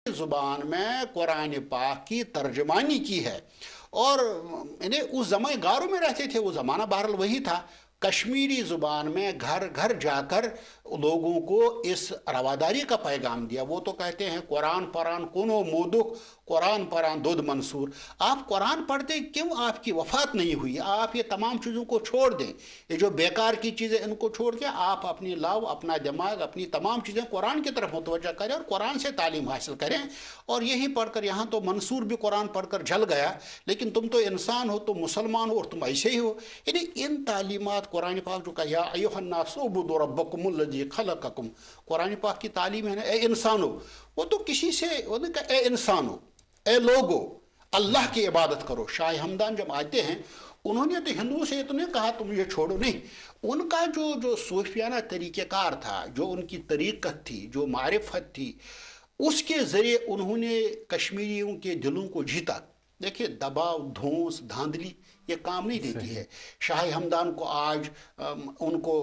जुबान में कुरान पाक की तर्जमानी की है। और इन्हें उस जमाने गारों में रहते थे, वो ज़माना बहरहाल वही था। कश्मीरी ज़ुबान में घर घर जाकर लोगों को इस रवादारी का पैगाम दिया। वो तो कहते हैं कुरान परान कोनो मोदुक, कुरान परान दुध मंसूर। आप कुरान पढ़ते क्यों? आपकी वफात नहीं हुई। आप ये तमाम चीज़ों को छोड़ दें, ये जो बेकार की चीज़ें इनको छोड़ के आप अपनी लाव, अपना दिमाग, अपनी तमाम चीज़ें कुरान की तरफ मुतवज्जा करें और कुरान से तालीम हासिल करें। और यही पढ़कर, यहाँ तो मंसूर भी कुरान पढ़कर जल गया, लेकिन तुम तो इंसान हो, तुम मुसलमान हो और तुम ऐसे ही हो। यानी इन तालीमात कुरान पाक जो कहा अय्युहन्नास उबुदू रब्बकुमुल्लज़ी खलक़कुम, कुरान पाक की तालीम है ना, ए इंसानो। वो तो किसी से वो नहीं कहा ए इंसानो, ए लोगो, अल्लाह की इबादत करो। शाह हमदान जब आते हैं, उन्होंने तो हिंदुओं से तो नहीं कहा तुम ये छोड़ो, नहीं। उनका जो सूफियाना तरीक़ेकार था, जो उनकी तरीक़त थी, जो मारिफत थी, उसके ज़रिए उन्होंने कश्मीरियों के दिलों को जीता। देखिए, दबाव, धौंस, धांधली ये काम नहीं देती है। शाह हमदान को आज उनको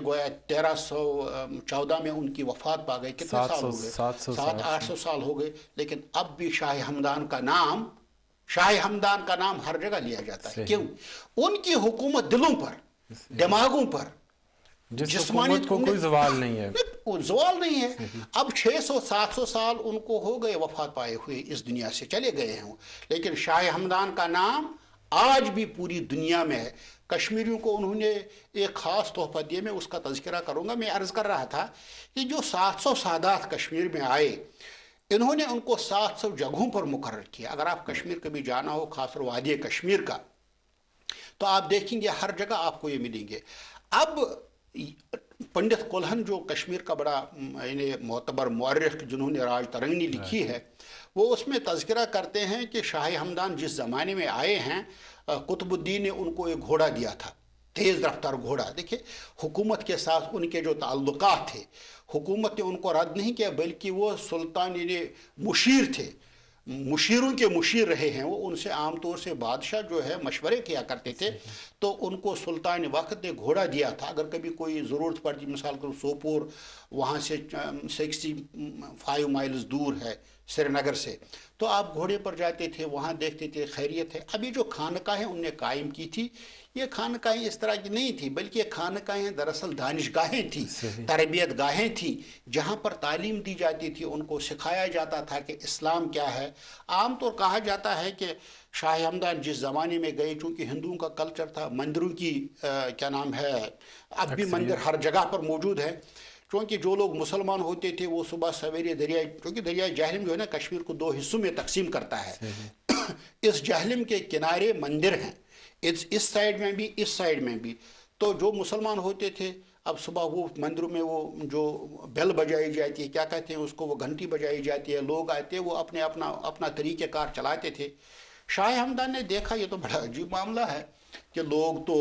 गोया 1314 में उनकी वफात पा गई। कितने साल हो गए? 700-800 साल हो गए। लेकिन अब भी शाह हमदान का नाम हर जगह लिया जाता है। क्यों? उनकी हुकूमत दिलों पर, दिमागों पर, जिस्मानी को कोई सवाल नहीं है, सवाल नहीं है। अब 600-700 साल उनको हो गए वफात पाए हुए, इस दुनिया से चले गए हैं। लेकिन शाह हमदान का नाम आज भी पूरी दुनिया में है। कश्मीरियों को उन्होंने एक ख़ास तोहफा दिया, मैं उसका तज़किरा करूँगा। मैं अर्ज़ कर रहा था कि जो 700 सादात कश्मीर में आए, इन्होंने उनको 700 जगहों पर मुकर्रर किया। अगर आप कश्मीर कभी जाना हो, खासकर वादी कश्मीर का, तो आप देखेंगे हर जगह आपको ये मिलेंगे। अब पंडित कुल्हन, जो कश्मीर का बड़ा मोतबर मुअर्रिख, जिन्होंने राज तरंगनी लिखी है, वो उसमें तज़किरा करते हैं कि शाह हमदान जिस ज़माने में आए हैं, कुतुबुद्दीन ने उनको एक घोड़ा दिया था, तेज़ रफ्तार घोड़ा। देखिए, हुकूमत के साथ उनके जो ताल्लुकात थे, हुकूमत ने उनको रद्द नहीं किया, बल्कि वो सुल्तान मुशीर थे, मुशीरों के मुशीर रहे हैं वो। उनसे आमतौर से बादशाह जो है मशवरे किया करते थे। तो उनको सुल्तान वक्त ने घोड़ा दिया था। अगर कभी कोई ज़रूरत पड़ती, मिसाल करो सोपोर वहाँ से 65 माइल्स दूर है श्रीनगर से, तो आप घोड़े पर जाते थे, वहाँ देखते थे खैरियत है। अभी जो खानकाहें उनने कायम की थी, ये खानकाहें इस तरह की नहीं थी, बल्कि ये खानकाहें दरअसल दानिशगाहें थी, तरबियत गाहें थी, जहाँ पर तालीम दी जाती थी। उनको सिखाया जाता था कि इस्लाम क्या है। आमतौर कहा जाता है कि शाह हमदान जिस ज़माने में गए, चूँकि हिंदुओं का कल्चर था, मंदिरों की क्या नाम है, अब भी मंदिर हर जगह पर मौजूद है। क्योंकि जो लोग मुसलमान होते थे वो सुबह सवेरे दरियाई, क्योंकि दरियाई जहलम जो है ना, कश्मीर को 2 हिस्सों में तकसीम करता है। इस जहलम के किनारे मंदिर हैं, इस साइड में भी, इस साइड में भी। तो जो मुसलमान होते थे, अब सुबह वो मंदिरों में वो जो बेल बजाई जाती है, क्या कहते हैं उसको, वो घंटी बजाई जाती है, लोग आते, वो अपने अपना तरीक़ेकार चलाते थे। शाह हमदान ने देखा ये तो बड़ा अजीब मामला है कि लोग तो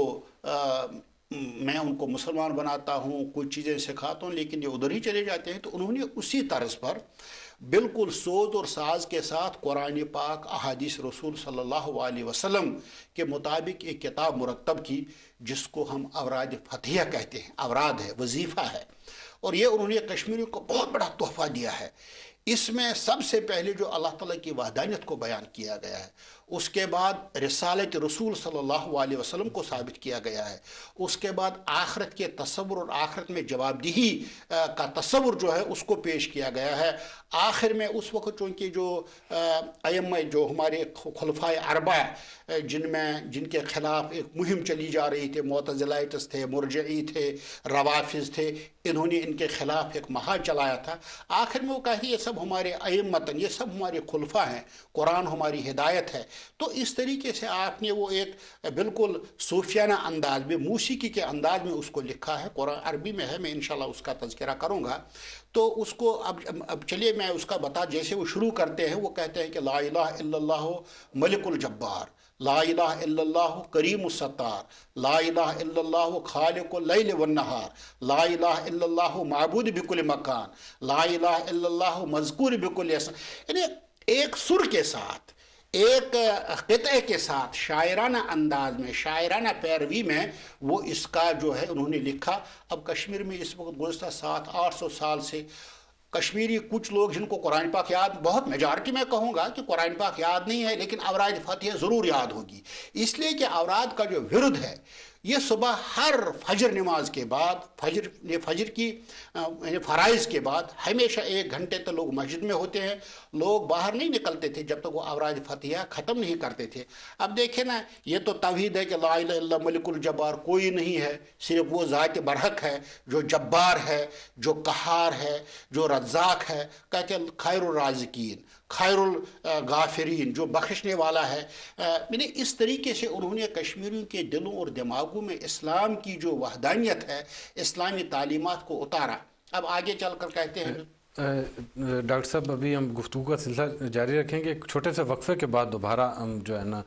मैं उनको मुसलमान बनाता हूँ, कुछ चीज़ें सिखाता हूँ, लेकिन ये उधर ही चले जाते हैं। तो उन्होंने उसी तर्ज पर बिल्कुल सोच और साज के साथ कुरान पाक, अहादीस रसूल सल्लल्लाहु अलैहि वसल्लम के मुताबिक एक किताब मुरतब की, जिसको हम अवराद फतिहा कहते हैं। अवराद है, वजीफ़ा है। और ये उन्होंने कश्मीरियों को बहुत बड़ा तोहफा दिया है। इसमें सबसे पहले जो अल्लाह ताला की वहदानियत को बयान किया गया है, उसके बाद रिसालत रसूल सल्लल्लाहु अलैहि वसल्लम को साबित किया गया है, उसके बाद आखरत के तसव्वुर और आखरत में जवाबदेही का तसव्वुर जो है उसको पेश किया गया है। आखिर में उस वक्त चूँकि जो अय्यम्मा, जो हमारे खुलफाए अरबा, जिनके खिलाफ एक मुहिम चली जा रही थी, मुअतज़िलाइट्स थे, मुरजई थे, रवाफिज़ थे, इन्होंने इनके खिलाफ एक महाज चलाया था। आखिर में वो कहती ये सब हमारे अय्यम्मतन, ये सब हमारे खुलफा हैं, कुरान हमारी हिदायत है। तो इस तरीके से आपने वो एक बिल्कुल सूफियाना अंदाज में, मूसीकी के अंदाज में उसको लिखा है। कुरान अरबी में है, मैं इंशाल्लाह उसका तज़किरा करूँगा। तो उसको अब चलिए मैं उसका बता, जैसे वो शुरू करते हैं, वो कहते हैं कि ला इलाहा इल्लल्लाहु मलिकुल जब्बार, ला इलाहा इल्लल्लाहु करीमुस सत्तार, ला इलाहा इल्लल्लाहु खालिकुल लैल वन नहार, ला इलाहा इल्लल्लाहु माबूद बिकुल मकान, ला इलाहा इल्लल्लाहु मज़कूर बिकुल यसन। यानी एक सुर के साथ, एक क़िते के साथ, शायराना अंदाज में, शायराना पैरवी में वो इसका जो है उन्होंने लिखा। अब कश्मीर में इस वक्त गुज़श्ता 700-800 साल से कश्मीरी कुछ लोग जिनको कुरान पाक याद, बहुत मेजॉरिटी में कहूँगा कि कुरान पाक याद नहीं है, लेकिन अवराद फतह ज़रूर याद होगी, इसलिए कि अवराद का जो विरुद्ध है ये सुबह हर फजर नमाज के बाद, फजर की फ़राइज़ के बाद हमेशा 1 घंटे तक लोग मस्जिद में होते हैं। लोग बाहर नहीं निकलते थे जब तक वो अवराद फतह ख़त्म नहीं करते थे। अब देखें ना, ये तो तौहीद है कि ला इलाहा इल्लल्लाह मलिकुल जब्बार, कोई नहीं है, सिर्फ वो ज़ात बरहक है जो जब्बार है, जो कहार है, जो रज़्ज़ाक है। कहते हैं खैरुर राज़िकीन, खैरुल गाफिरीन, जो बख्शने वाला है। मैंने इस तरीके से उन्होंने कश्मीरियों के दिलों और दिमागों में इस्लाम की जो वहदानियत है, इस्लामी तालीमात को उतारा। अब आगे चलकर कहते हैं डॉक्टर साहब, अभी हम गुफ्तगू का सिलसिला जारी रखेंगे, एक छोटे से वक्फे के बाद दोबारा हम जो है ना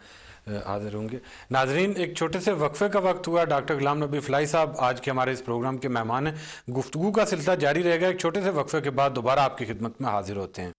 हाजिर होंगे। नाजरीन, एक छोटे से वक्फे का वक्त हुआ। डॉक्टर गुलाम नबी फलाई साहब आज के हमारे इस प्रोग्राम के मेहमान हैं। गुफ्तगू का सिलसिला जारी रहेगा, एक छोटे से वक्फे के बाद दोबारा आपकी खिदमत में हाजिर होते हैं।